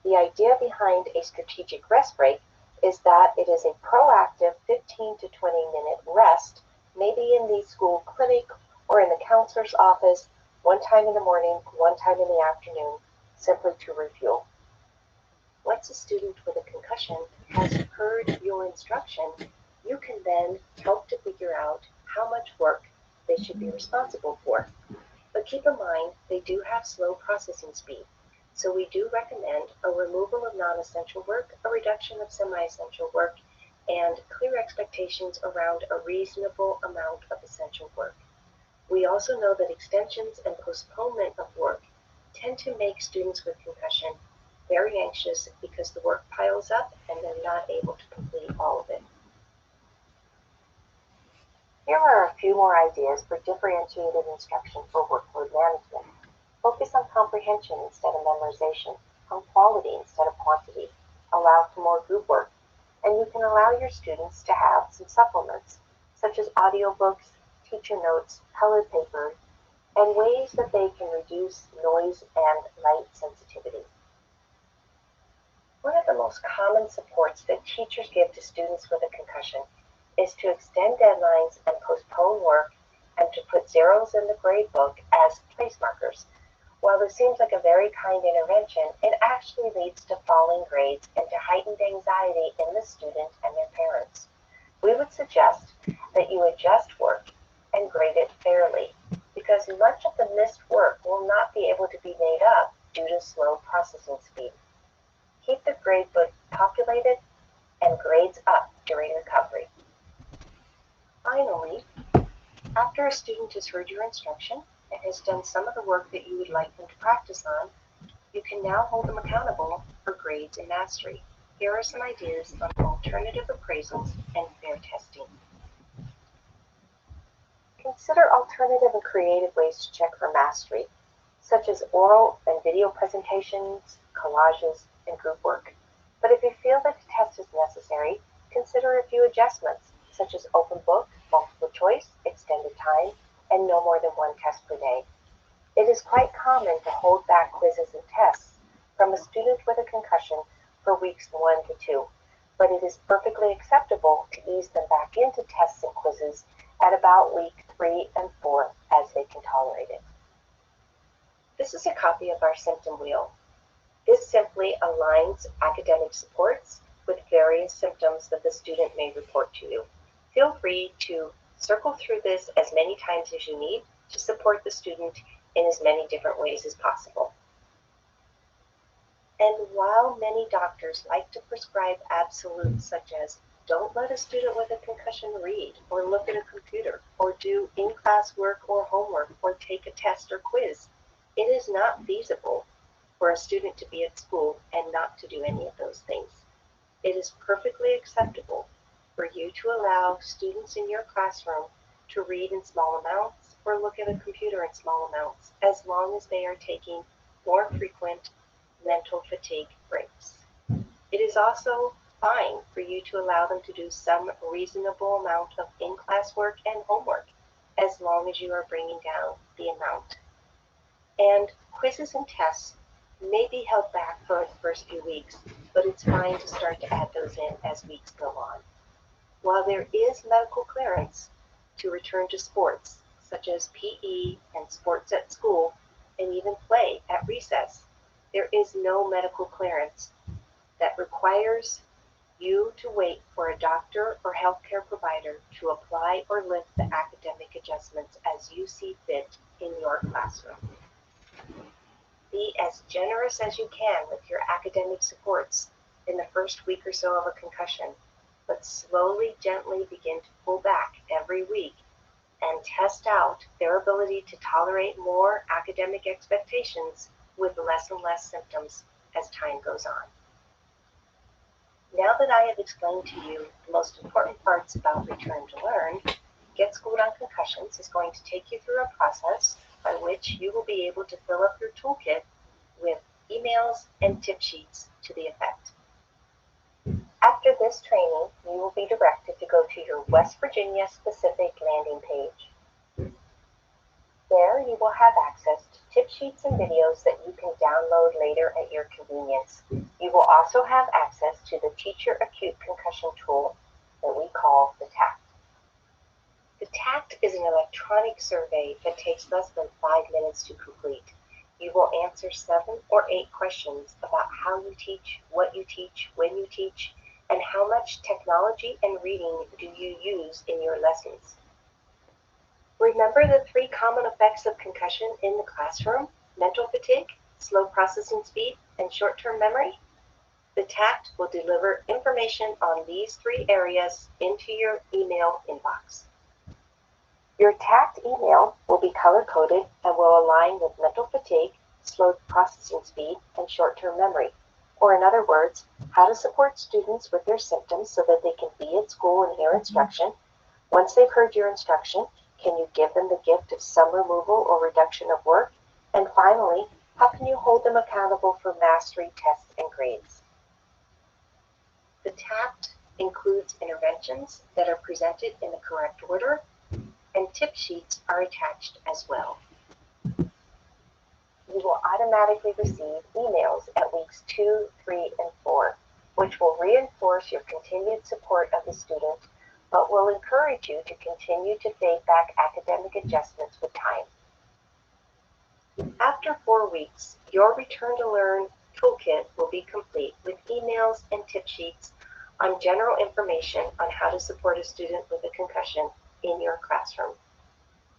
The idea behind a strategic rest break is that it is a proactive 15 to 20-minute rest, maybe in the school clinic or in the counselor's office, one time in the morning, one time in the afternoon, simply to refuel. Once a student with a concussion has heard your instruction, you can then help to figure out how much work they should be responsible for. A But keep in mind, they do have slow processing speed. So we do recommend a removal of non-essential work, a reduction of semi-essential work, and clear expectations around a reasonable amount of essential work. We also know that extensions and postponement of work tend to make students with concussion very anxious because the work piles up and they're not able to complete all of it. Here are a few more ideas for differentiated instruction for workload management. Focus on comprehension instead of memorization, on quality instead of quantity. Allow for more group work, and you can allow your students to have some supplements, such as audiobooks, teacher notes, colored paper, and ways that they can reduce noise and light sensitivity. One of the most common supports that teachers give to students with a concussion is to extend deadlines and postpone work and to put zeros in the grade book as place markers. While this seems like a very kind intervention, it actually leads to falling grades and to heightened anxiety in the student and their parents. We would suggest that you adjust work and grade it fairly, because much of the missed work will not be able to be made up due to slow processing speed. Keep the grade book populated and grades up during recovery. Finally, after a student has heard your instruction and has done some of the work that you would like them to practice on, you can now hold them accountable for grades and mastery. Here are some ideas on alternative appraisals and fair testing. Consider alternative and creative ways to check for mastery, such as oral and video presentations, collages, and group work. But if you feel that a test is necessary, consider a few adjustments, such as open book, multiple choice, extended time, and no more than one test per day. It is quite common to hold back quizzes and tests from a student with a concussion for weeks 1 to 2, but it is perfectly acceptable to ease them back into tests and quizzes at about week 3 and 4 as they can tolerate it. This is a copy of our symptom wheel. This simply aligns academic supports with various symptoms that the student may report to you. Feel free to circle through this as many times as you need to support the student in as many different ways as possible. And while many doctors like to prescribe absolutes such as don't let a student with a concussion read or look at a computer or do in-class work or homework or take a test or quiz, it is not feasible for a student to be at school and not to do any of those things. It is perfectly acceptable for you to allow students in your classroom to read in small amounts or look at a computer in small amounts, as long as they are taking more frequent mental fatigue breaks. It is also fine for you to allow them to do some reasonable amount of in-class work and homework, as long as you are bringing down the amount. And quizzes and tests may be held back for the first few weeks, but it's fine to start to add those in as weeks go on. While there is medical clearance to return to sports, such as PE and sports at school, and even play at recess, there is no medical clearance that requires you to wait for a doctor or healthcare provider to apply or lift the academic adjustments as you see fit in your classroom. Be as generous as you can with your academic supports in the first week or so of a concussion, but slowly, gently begin to pull back every week and test out their ability to tolerate more academic expectations with less and less symptoms as time goes on. Now that I have explained to you the most important parts about Return to Learn, Get Schooled on Concussions is going to take you through a process by which you will be able to fill up your toolkit with emails and tip sheets to the effect. After this training, you will be directed to go to your West Virginia specific landing page. There you will have access to tip sheets and videos that you can download later at your convenience. You will also have access to the Teacher Acute Concussion tool that we call the TACT. The TACT is an electronic survey that takes less than 5 minutes to complete. You will answer 7 or 8 questions about how you teach, what you teach, when you teach, and how much technology and reading do you use in your lessons. For Remember the 3 common effects of concussion in the classroom: mental fatigue, slow processing speed, and short-term memory? The TACT will deliver information on these 3 areas into your email inbox. Your TACT email will be color-coded and will align with mental fatigue, slow processing speed, and short-term memory. Or in other words, how to support students with their symptoms so that they can be at school and hear instruction. Once they've heard your instruction, can you give them the gift of some removal or reduction of work? And finally, how can you hold them accountable for mastery tests and grades? The TACT includes interventions that are presented in the correct order, and tip sheets are attached as well. You will automatically receive emails at weeks 2, 3, and 4, which will reinforce your continued support of the student, but will encourage you to continue to fade back academic adjustments with time. After 4 weeks, your Return to Learn toolkit will be complete with emails and tip sheets on general information on how to support a student with a concussion in your classroom.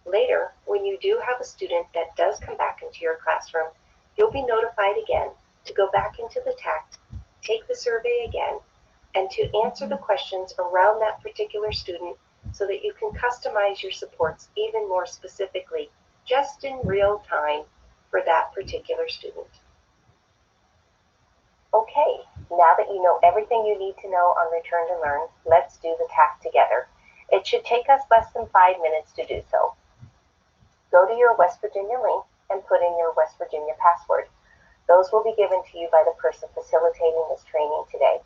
Later, when you do have a student that does come back into your classroom, you'll be notified again to go back into the TACT, take the survey again, and to answer the questions around that particular student so that you can customize your supports even more specifically, just in real time for that particular student. Okay, now that you know everything you need to know on Return to Learn, let's do the TACT together. It should take us less than 5 minutes to do so. Go to your West Virginia link and put in your West Virginia password. Those will be given to you by the person facilitating this training today.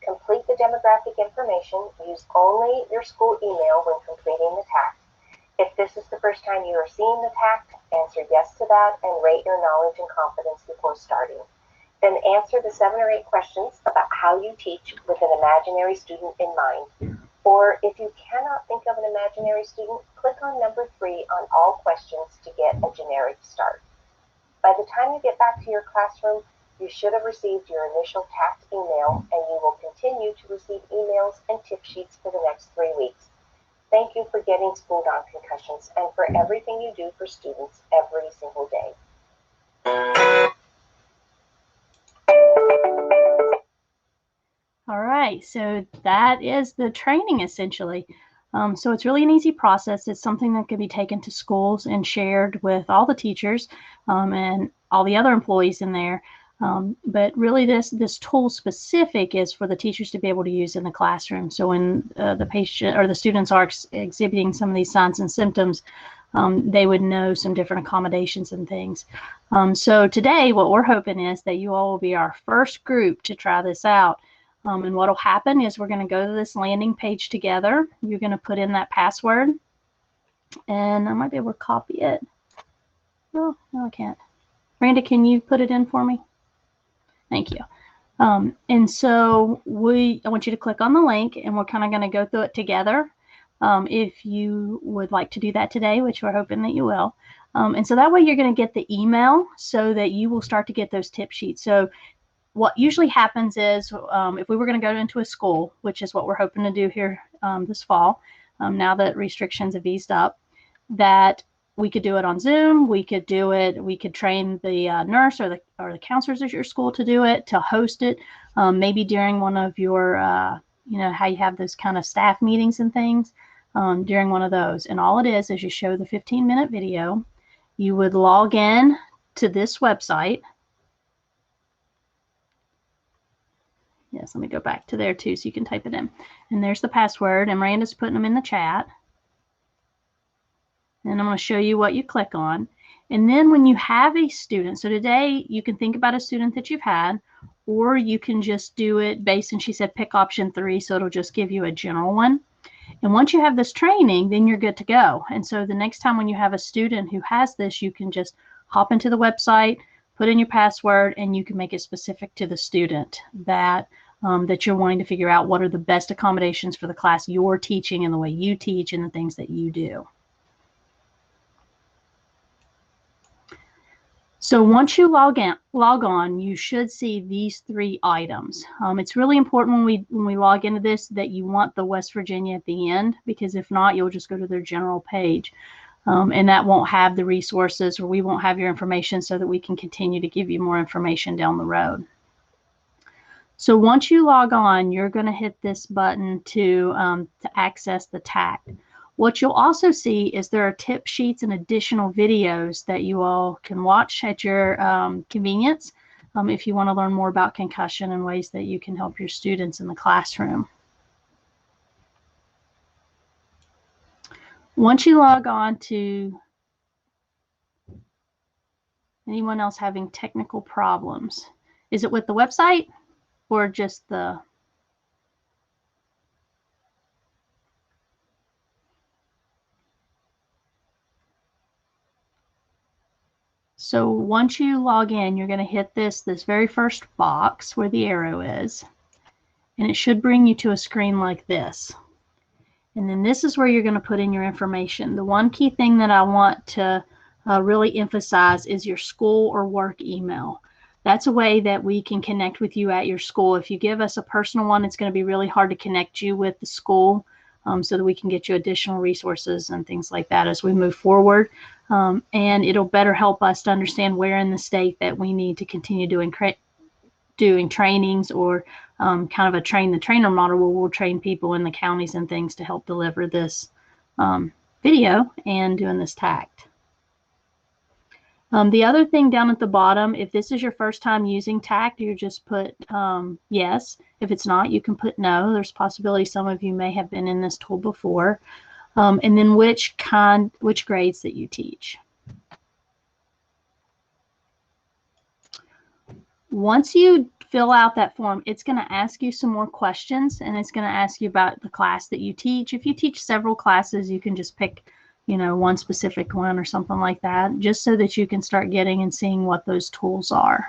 Complete the demographic information. Use only your school email when completing the TACT. If this is the first time you are seeing the TACT, answer yes to that and rate your knowledge and confidence before starting. Then answer the 7 or 8 questions about how you teach with an imaginary student in mind. Or if you cannot think of an imaginary student, click on number 3 on all questions to get a generic start. By the time you get back to your classroom, you should have received your initial TACT email, and you will continue to receive emails and tip sheets for the next 3 weeks. Thank you for getting schooled on concussions and for everything you do for students every single day. All right, so that is the training essentially. So it's really an easy process. It's something that can be taken to schools and shared with all the teachers and all the other employees in there. But really this tool specific is for the teachers to be able to use in the classroom. So when the patient or the students are exhibiting some of these signs and symptoms, they would know some different accommodations and things. So today what we're hoping is that you all will be our first group to try this out. And what will happen is we're going to go to this landing page together. You're going to put in that password, and I might be able to copy it. No, I can't. Miranda, can you put it in for me? Thank you. And so I want you to click on the link, and we're kind of going to go through it together. If you would like to do that today, which we're hoping that you will. And so that way you're going to get the email so that you will start to get those tip sheets. So what usually happens is if we were going to go into a school, which is what we're hoping to do here this fall, now that restrictions have eased up, that we could do it on Zoom. We could do it. We could train the nurse or the counselors at your school to do it, to host it, maybe during one of your, how you have those kind of staff meetings and things, during one of those. And all it is you show the 15-minute video. You would log in to this website. Yes, let me go back to there too so you can type it in. And there's the password, and Miranda's putting them in the chat. And I'm going to show you what you click on. And then when you have a student, so today you can think about a student that you've had, or you can just do it based, and she said pick option 3, so it'll just give you a general one. And once you have this training, then you're good to go. And so the next time when you have a student who has this, you can just hop into the website, put in your password, and you can make it specific to the student that you're wanting to figure out what are the best accommodations for the class you're teaching and the way you teach and the things that you do. So once you log on, you should see these 3 items. It's really important when we log into this that you want the West Virginia at the end, because if not, you'll just go to their general page. and that won't have the resources, or we won't have your information so that we can continue to give you more information down the road. So once you log on, you're going to hit this button to access the TACT. What you'll also see is there are tip sheets and additional videos that you all can watch at your convenience if you want to learn more about concussion and ways that you can help your students in the classroom. Once you log on, to anyone else having technical problems? Is it with the website or just the... So once you log in, you're going to hit this very first box where the arrow is, and it should bring you to a screen like this. And then this is where you're going to put in your information. The one key thing that I want to really emphasize is your school or work email. That's a way that we can connect with you at your school. If you give us a personal one, it's going to be really hard to connect you with the school so that we can get you additional resources and things like that as we move forward. And it'll better help us to understand where in the state that we need to continue doing trainings, or kind of a train the trainer model where we'll train people in the counties and things to help deliver this video and doing this TACT. The other thing down at the bottom, if this is your first time using TACT, you just put yes. If it's not, you can put no. There's possibility some of you may have been in this tool before. And then which grades that you teach. Once you fill out that form, it's going to ask you some more questions, and it's going to ask you about the class that you teach. If you teach several classes, you can just pick, one specific one or something like that, just so that you can start getting and seeing what those tools are.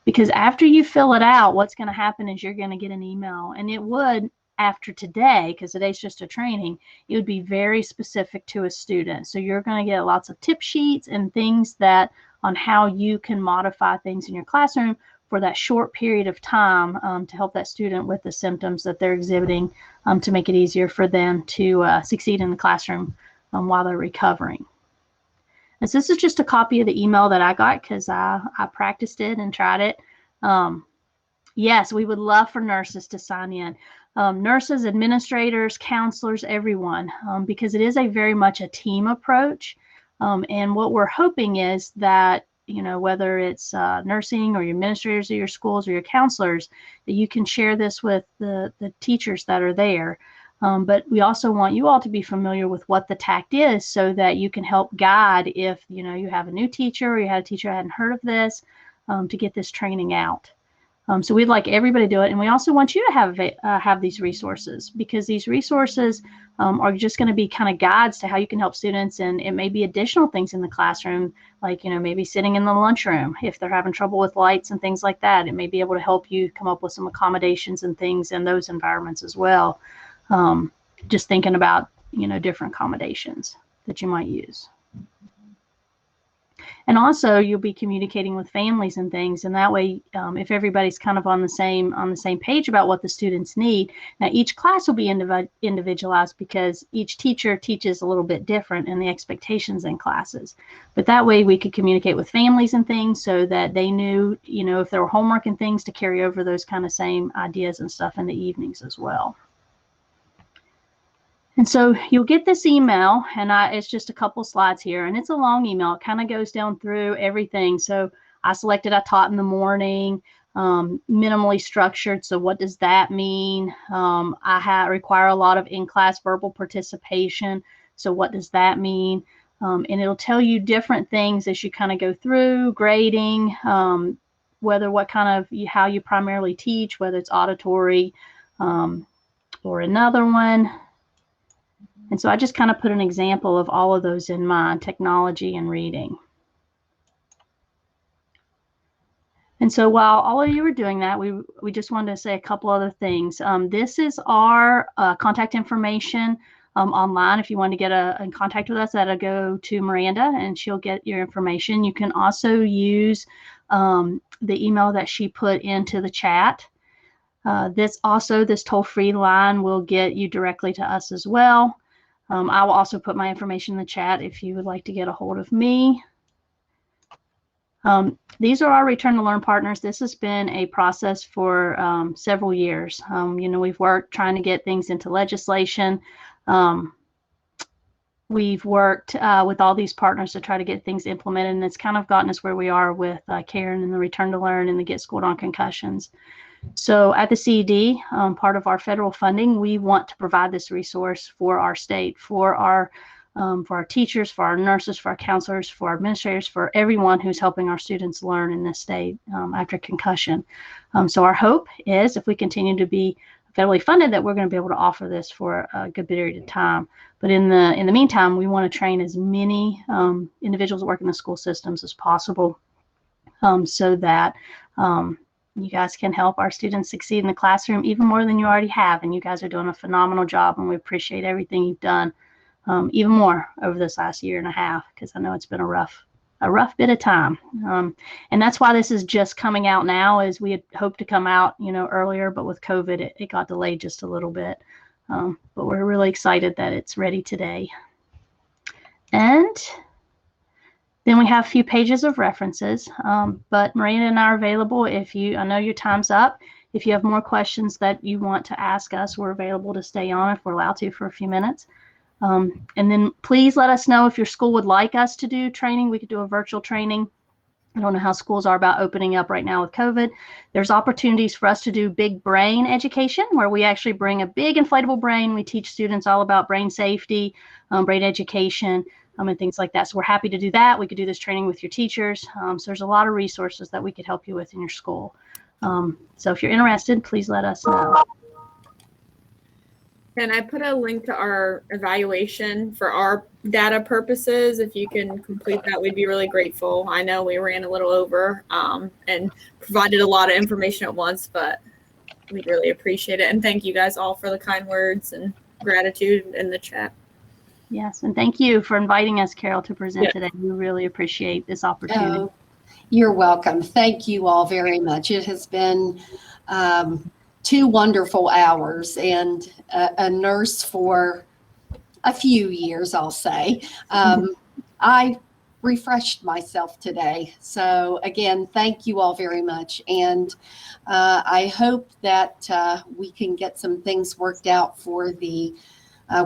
Because after you fill it out, what's going to happen is you're going to get an email, and it would, after today, because today's just a training, it would be very specific to a student. So you're going to get lots of tip sheets and things on how you can modify things in your classroom for that short period of time to help that student with the symptoms that they're exhibiting, to make it easier for them to succeed in the classroom while they're recovering. And so this is just a copy of the email that I got because I practiced it and tried it. Yes, we would love for nurses to sign in. Nurses, administrators, counselors, everyone, because it is very much a team approach. And what we're hoping is that, whether it's nursing or your administrators of your schools or your counselors, that you can share this with the teachers that are there. But we also want you all to be familiar with what the TACT is, so that you can help guide if, you have a new teacher or you had a teacher who hadn't heard of this, to get this training out. So we'd like everybody to do it. And we also want you to have these resources, because these resources are just going to be kind of guides to how you can help students. And it may be additional things in the classroom, like, maybe sitting in the lunchroom if they're having trouble with lights and things like that. It may be able to help you come up with some accommodations and things in those environments as well. Just thinking about, different accommodations that you might use. And also, you'll be communicating with families and things, and that way, if everybody's kind of on the same page about what the students need. Now, each class will be individualized, because each teacher teaches a little bit different in the expectations in classes. But that way, we could communicate with families and things, so that they knew, if there were homework and things, to carry over those kind of same ideas and stuff in the evenings as well. And so you'll get this email, and it's just a couple slides here, and it's a long email. It kind of goes down through everything. So I taught in the morning, minimally structured. So what does that mean? I require a lot of in-class verbal participation. So what does that mean? And it'll tell you different things as you kind of go through grading, how you primarily teach, whether it's auditory or another one. And so I just kind of put an example of all of those in mind: technology and reading. And so while all of you are doing that, we just wanted to say a couple other things. This is our contact information online. If you want to get in contact with us, that'll go to Miranda, and she'll get your information. You can also use the email that she put into the chat. This toll-free line will get you directly to us as well. I will also put my information in the chat if you would like to get a hold of me. These are our Return to Learn partners. This has been a process for several years. We've worked trying to get things into legislation. We've worked with all these partners to try to get things implemented, and it's kind of gotten us where we are with Karen and the Return to Learn and the Get Schooled on Concussions. So at the CED, part of our federal funding, we want to provide this resource for our state, for our teachers, for our nurses, for our counselors, for our administrators, for everyone who's helping our students learn in this state after concussion. So our hope is, if we continue to be federally funded, that we're going to be able to offer this for a good period of time. But in the meantime, we want to train as many individuals that work in the school systems as possible, so that you guys can help our students succeed in the classroom even more than you already have. And you guys are doing a phenomenal job, and we appreciate everything you've done, even more over this last year and a half, because I know it's been a rough bit of time. And that's why this is just coming out now, as we had hoped to come out, earlier, but with COVID, it got delayed just a little bit. But we're really excited that it's ready today. And then we have a few pages of references, but Miranda and I are available I know your time's up. If you have more questions that you want to ask us, we're available to stay on if we're allowed to for a few minutes. And then please let us know if your school would like us to do training. We could do a virtual training. I don't know how schools are about opening up right now with COVID. There's opportunities for us to do big brain education, where we actually bring a big inflatable brain. We teach students all about brain safety, brain education, and things like that. So we're happy to do that. We could do this training with your teachers. So there's a lot of resources that we could help you with in your school. So if you're interested, please let us know. And I put a link to our evaluation for our data purposes. If you can complete that, we'd be really grateful. I know we ran a little over and provided a lot of information at once, but we really appreciate it. And thank you guys all for the kind words and gratitude in the chat. Yes, and thank you for inviting us, Carol, to present today. We really appreciate this opportunity. Oh, you're welcome. Thank you all very much. It has been 2 wonderful hours, and a nurse for a few years, I'll say. I refreshed myself today. So again, thank you all very much. And I hope that we can get some things worked out for the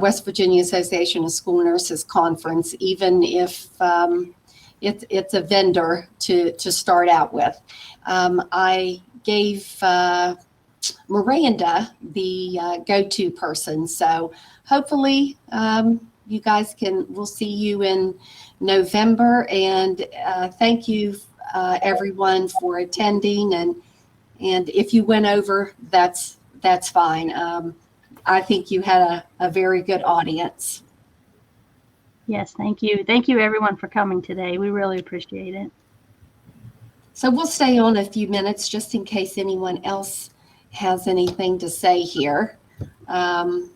West Virginia Association of School Nurses Conference, even if it's a vendor to start out with. I gave Miranda the go-to person. So hopefully you guys we'll see you in November. And thank you everyone for attending. And if you went over, that's fine. I think you had a very good audience. Yes, thank you. Thank you everyone for coming today. We really appreciate it. So we'll stay on a few minutes just in case anyone else has anything to say here. Do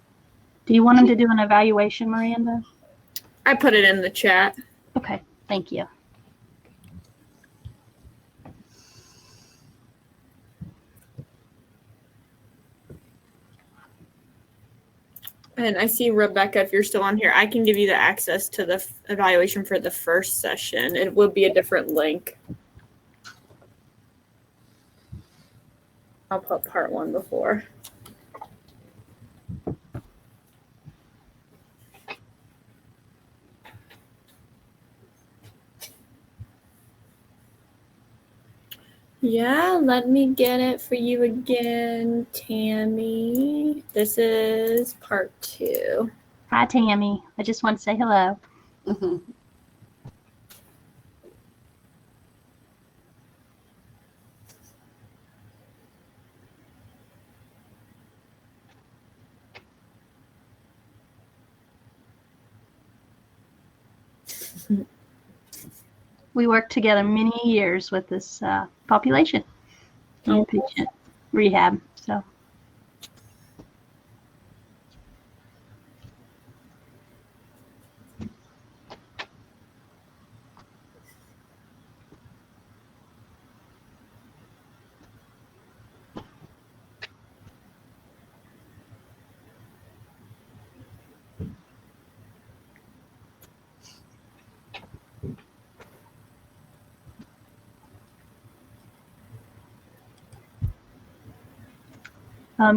you want them to do an evaluation, Miranda? I put it in the chat. Okay, thank you. And I see Rebecca, if you're still on here, I can give you the access to the evaluation for the first session. It will be a different link. I'll put part 1 before. Yeah, let me get it for you again, Tammy. This is part 2. Hi, Tammy. I just want to say hello. Mm-hmm. We worked together many years with this population in patient rehab. So.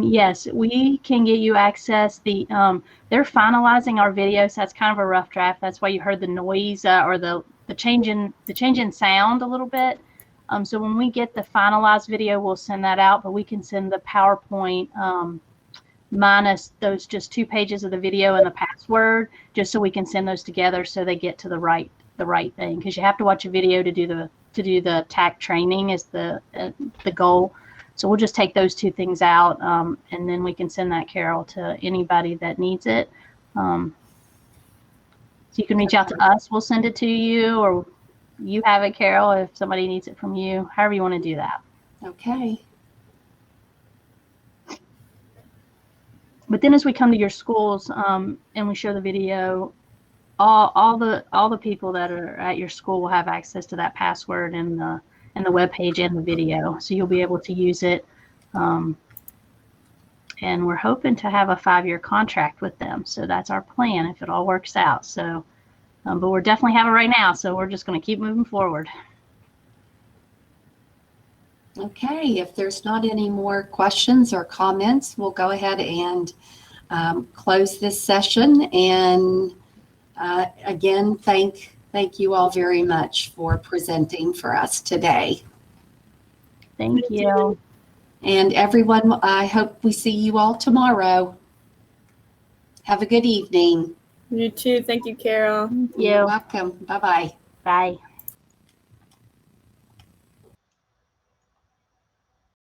Yes, we can get you access. They're finalizing our video, so that's kind of a rough draft. That's why you heard the noise or the change in sound a little bit. So when we get the finalized video, we'll send that out, but we can send the PowerPoint minus those just 2 pages of the video and the password, just so we can send those together so they get to the right thing. Because you have to watch a video to do the TAC training is the goal. So we'll just take those 2 things out, and then we can send that, Carol, to anybody that needs it. So you can reach out to us. We'll send it to you, or you have it, Carol, if somebody needs it from you, however you want to do that. Okay. But then as we come to your schools and we show the video, all the people that are at your school will have access to that password and the web page and the video, so you'll be able to use it. And we're hoping to have a 5-year contract with them, so that's our plan if it all works out. So, but we're definitely have it right now, so we're just going to keep moving forward. Okay, if there's not any more questions or comments, we'll go ahead and close this session. And again, thank you all very much for presenting for us today. Thank you. And everyone, I hope we see you all tomorrow. Have a good evening. You too. Thank you, Carol. Thank You're you. welcome. Bye-bye. Bye.